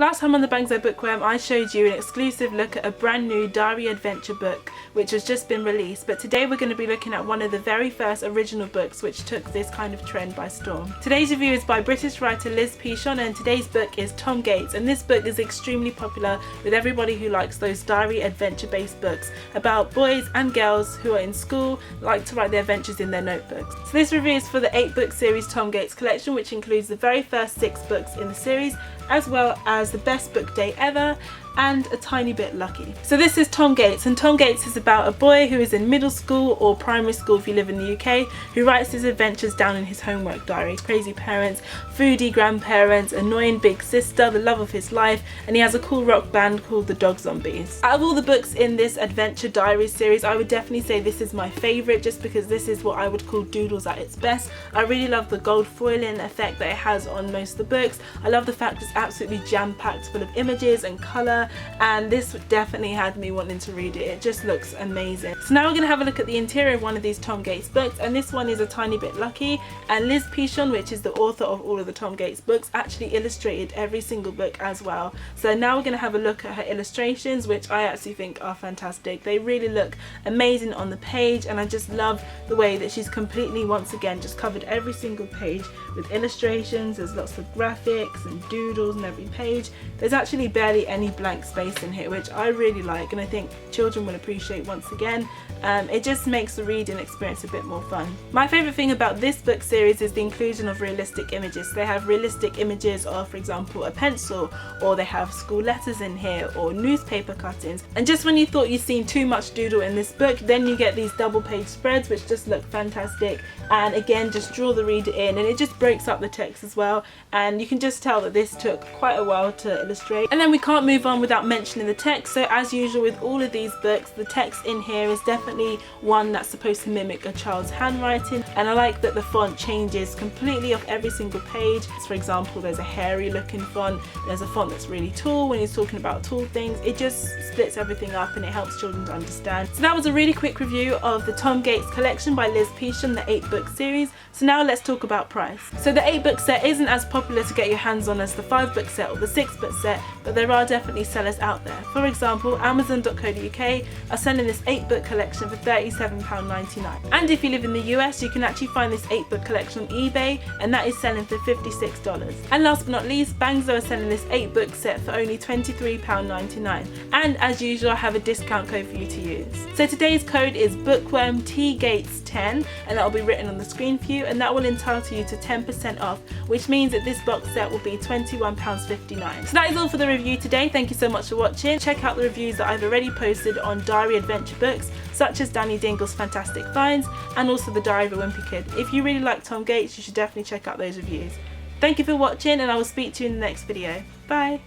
Last time on the Bangzo Bookworm I showed you an exclusive look at a brand new diary adventure book which has just been released, but today we're going to be looking at one of the very first original books which took this kind of trend by storm. Today's review is by British writer Liz Pichon, and today's book is Tom Gates, and this book is extremely popular with everybody who likes those diary adventure based books about boys and girls who are in school, like to write their adventures in their notebooks. So this review is for the 8-book series Tom Gates collection, which includes the very first 6 books in the series, as well as the best book day ever and a tiny bit lucky. So this is Tom Gates, and Tom Gates is about a boy who is in middle school or primary school if you live in the UK, who writes his adventures down in his homework diary. Crazy parents, foodie grandparents, annoying big sister, the love of his life, and he has a cool rock band called the Dog Zombies. Out of all the books in this adventure diary series, I would definitely say this is my favourite, just because this is what I would call doodles at its best. I really love the gold foiling effect that it has on most of the books. I love the fact it's absolutely jam-packed full of images and colour, and this definitely had me wanting to read it. It just looks amazing. So now we're going to have a look at the interior of one of these Tom Gates books, and this one is a tiny bit lucky, and Liz Pichon, which is the author of all of the Tom Gates books, actually illustrated every single book as well. So now we're going to have a look at her illustrations, which I actually think are fantastic. They really look amazing on the page, and I just love the way that she's completely, once again, just covered every single page with illustrations. There's lots of graphics and doodles on every page. There's actually barely any blank space in here, which I really like, and I think children will appreciate once again. It just makes the reading experience a bit more fun. My favourite thing about this book series is the inclusion of realistic images. They have realistic images of, for example, a pencil, or they have school letters in here, or newspaper cuttings. And just when you thought you'd seen too much doodle in this book, then you get these double page spreads which just look fantastic, and again just draw the reader in, and it just breaks up the text as well, and you can just tell that this took quite a while to illustrate. And then we can't move on without mentioning the text. So as usual with all of these books, the text in here is definitely one that's supposed to mimic a child's handwriting, and I like that the font changes completely off every single page. For example, there's a hairy looking font, there's a font that's really tall when he's talking about tall things. It just splits everything up and it helps children to understand. So that was a really quick review of the Tom Gates collection by Liz Pichon, the 8-book series. So now let's talk about price. So the 8-book set isn't as popular to get your hands on as the 5-book set or the 6-book set, but there are definitely sellers out there. For example, Amazon.co.uk are selling this 8-book collection for £37.99. And if you live in the US, you can actually find this 8-book collection on eBay, and that is selling for $56. And last but not least, Bangzo are selling this 8-book set for only £23.99. And as usual, I have a discount code for you to use. So today's code is Bookworm TGates10, and that will be written on the screen for you, and that will entitle you to 10% off, which means that this box set will be £21.59. So that is all for the review today. Thank you so much for watching. Check out the reviews that I've already posted on diary adventure books, such as Danny Dingle's Fantastic Finds, and also the Diary of a Wimpy Kid. If you really like Tom Gates, you should definitely check out those reviews. Thank you for watching, and I will speak to you in the next video. Bye!